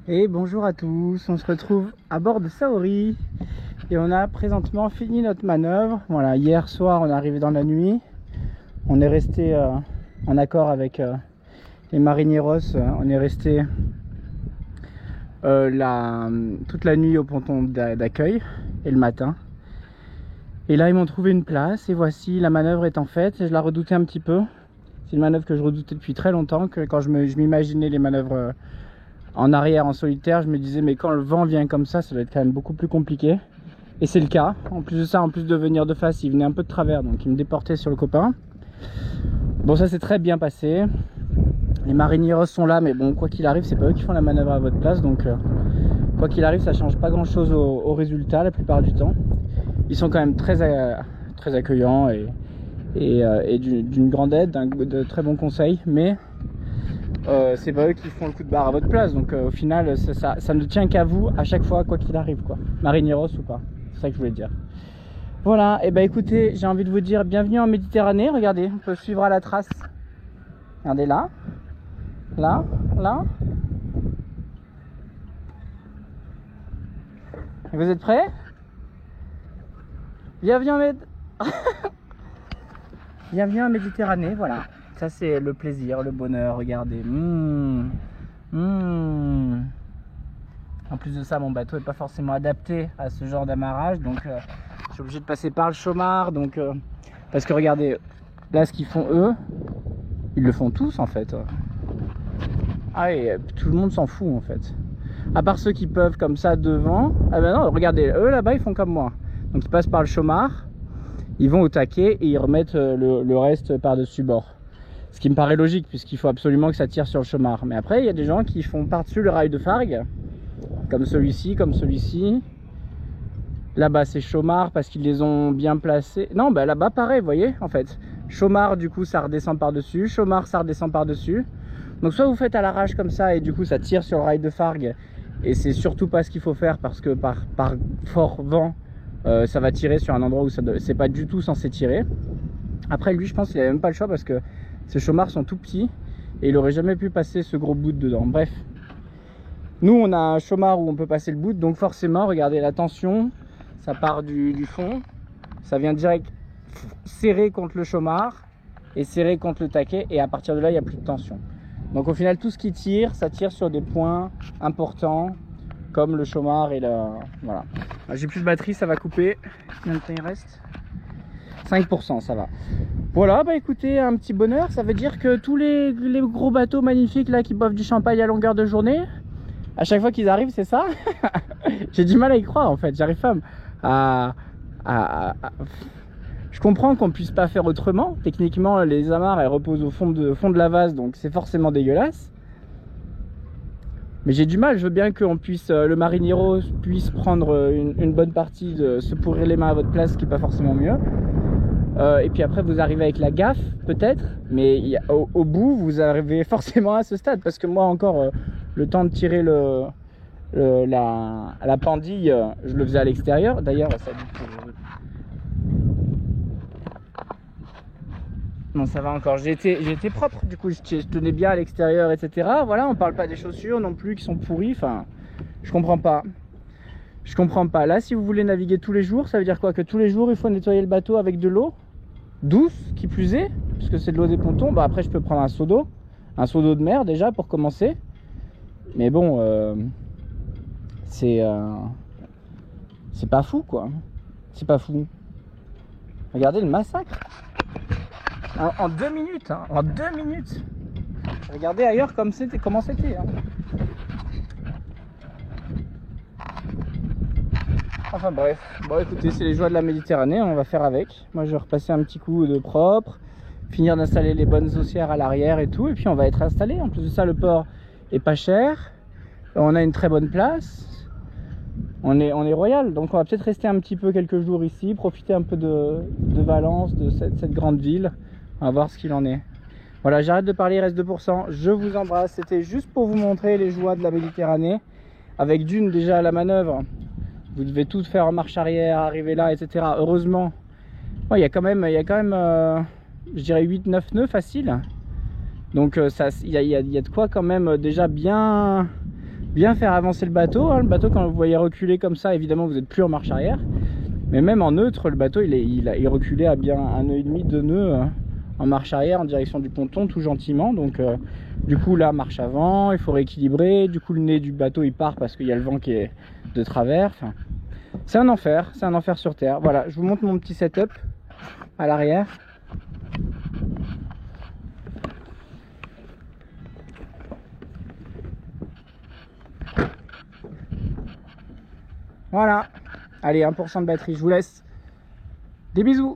Et bonjour à tous, on se retrouve à bord de Saori et on a présentement fini notre manœuvre. Voilà, hier soir on est arrivé dans la nuit, on est resté en accord avec les marineros, on est resté toute la nuit au ponton d'accueil et le matin. Et là ils m'ont trouvé une place et voici, la manœuvre est en fait, je la redoutais un petit peu. C'est une manœuvre que je redoutais depuis très longtemps, que quand je m'imaginais les manœuvres en arrière en solitaire, je me disais mais quand le vent vient comme ça doit être quand même beaucoup plus compliqué. Et c'est le cas. En plus de ça, en plus de venir de face, il venait un peu de travers, donc il me déportait sur le copain. Bon, ça s'est très bien passé. Les marineros sont là, mais bon, quoi qu'il arrive, c'est pas eux qui font la manœuvre à votre place, donc quoi qu'il arrive, ça change pas grand chose au résultat la plupart du temps. Ils sont quand même très accueillants et d'une grande aide, de très bons conseils, mais c'est pas eux qui font le coup de barre à votre place, donc au final ça ne tient qu'à vous à chaque fois, quoi qu'il arrive, quoi, marineros ou pas. C'est ça que je voulais dire. Voilà, et bah écoutez, j'ai envie de vous dire bienvenue en Méditerranée. Regardez, on peut suivre à la trace. Regardez là, là, là. Vous êtes prêts? Bienvenue en bienvenue en Méditerranée, voilà. Ça c'est le plaisir, le bonheur, regardez. En plus de ça, mon bateau n'est pas forcément adapté à ce genre d'amarrage, donc je suis obligé de passer par le chômard. Donc, parce que regardez, là ce qu'ils font eux, ils le font tous en fait. Ah et tout le monde s'en fout en fait. À part ceux qui peuvent comme ça devant. Ah ben non, regardez, eux là-bas ils font comme moi. Donc ils passent par le chômard, ils vont au taquet et ils remettent le reste par-dessus bord. Ce qui me paraît logique puisqu'il faut absolument que ça tire sur le chômard. Mais après il y a des gens qui font par-dessus le rail de Fargue, comme celui-ci, comme celui-ci. Là-bas c'est chômard parce qu'ils les ont bien placés. Non, bah là-bas pareil, vous voyez, en fait. Chômard, du coup ça redescend par-dessus, chômard ça redescend par-dessus. Donc soit vous faites à l'arrache comme ça et du coup ça tire sur le rail de Fargue. Et c'est surtout pas ce qu'il faut faire parce que par fort vent, ça va tirer sur un endroit où c'est pas du tout censé tirer. Après lui je pense qu'il avait même pas le choix parce que ces chomards sont tout petits et il aurait jamais pu passer ce gros bout dedans. Bref, nous on a un chômard où on peut passer le bout, donc forcément regardez la tension, ça part du fond, ça vient direct serrer contre le chômard et serrer contre le taquet, et à partir de là il n'y a plus de tension. Donc au final tout ce qui tire, ça tire sur des points importants comme le chômard et voilà. J'ai plus de batterie, ça va couper. Combien de temps il reste? 5%, ça va. Voilà, bah écoutez, un petit bonheur. Ça veut dire que tous les gros bateaux magnifiques là qui boivent du champagne à longueur de journée, à chaque fois qu'ils arrivent, c'est ça. J'ai du mal à y croire en fait. J'arrive pas Je comprends qu'on puisse pas faire autrement. Techniquement, les amarres elles reposent au fond de la vase, donc c'est forcément dégueulasse. Mais j'ai du mal, je veux bien qu'on puisse, le marinero puisse prendre une bonne partie de se pourrir les mains à votre place, ce qui n'est pas forcément mieux. Et puis après vous arrivez avec la gaffe peut-être, mais au bout vous arrivez forcément à ce stade, parce que moi encore le temps de tirer la pendille, je le faisais à l'extérieur. D'ailleurs ça dit que... Non, ça va encore, j'ai été propre, du coup je tenais bien à l'extérieur, etc. Voilà, on parle pas des chaussures non plus qui sont pourries, enfin je comprends pas. Je comprends pas. Là si vous voulez naviguer tous les jours, ça veut dire quoi? Que tous les jours il faut nettoyer le bateau avec de l'eau douce, qui plus est, puisque c'est de l'eau des pontons. Bah après je peux prendre un seau d'eau de mer déjà pour commencer. Mais bon, c'est pas fou quoi. C'est pas fou. Regardez le massacre. En 2 minutes, hein, en 2 minutes. Regardez ailleurs comment c'était. Hein. Enfin bref, bon écoutez, c'est les joies de la Méditerranée, on va faire avec. Moi je vais repasser un petit coup de propre, finir d'installer les bonnes haussières à l'arrière et tout, et puis on va être installé. En plus de ça, le port est pas cher, on a une très bonne place, on est royal, donc on va peut-être rester un petit peu quelques jours ici, profiter un peu de Valence, de cette grande ville. On va voir ce qu'il en est. Voilà, j'arrête de parler, il reste 2%. Je vous embrasse. C'était juste pour vous montrer les joies de la Méditerranée. Avec d'une, déjà la manœuvre, vous devez tout faire en marche arrière, arriver là, etc. Heureusement, il y a quand même je dirais 8-9 nœuds faciles. Donc il y a de quoi quand même déjà bien bien faire avancer le bateau. Hein. Le bateau, quand vous voyez reculer comme ça, évidemment vous n'êtes plus en marche arrière. Mais même en neutre, le bateau il reculait à bien 1,5 nœud, 2 nœuds en marche arrière en direction du ponton, tout gentiment. Donc du coup là, marche avant, il faut rééquilibrer. Du coup le nez du bateau il part parce qu'il y a le vent qui est de travers. Enfin, c'est un enfer sur terre. Voilà, je vous montre mon petit setup à l'arrière. Voilà. Allez, 1% de batterie, je vous laisse. Des bisous.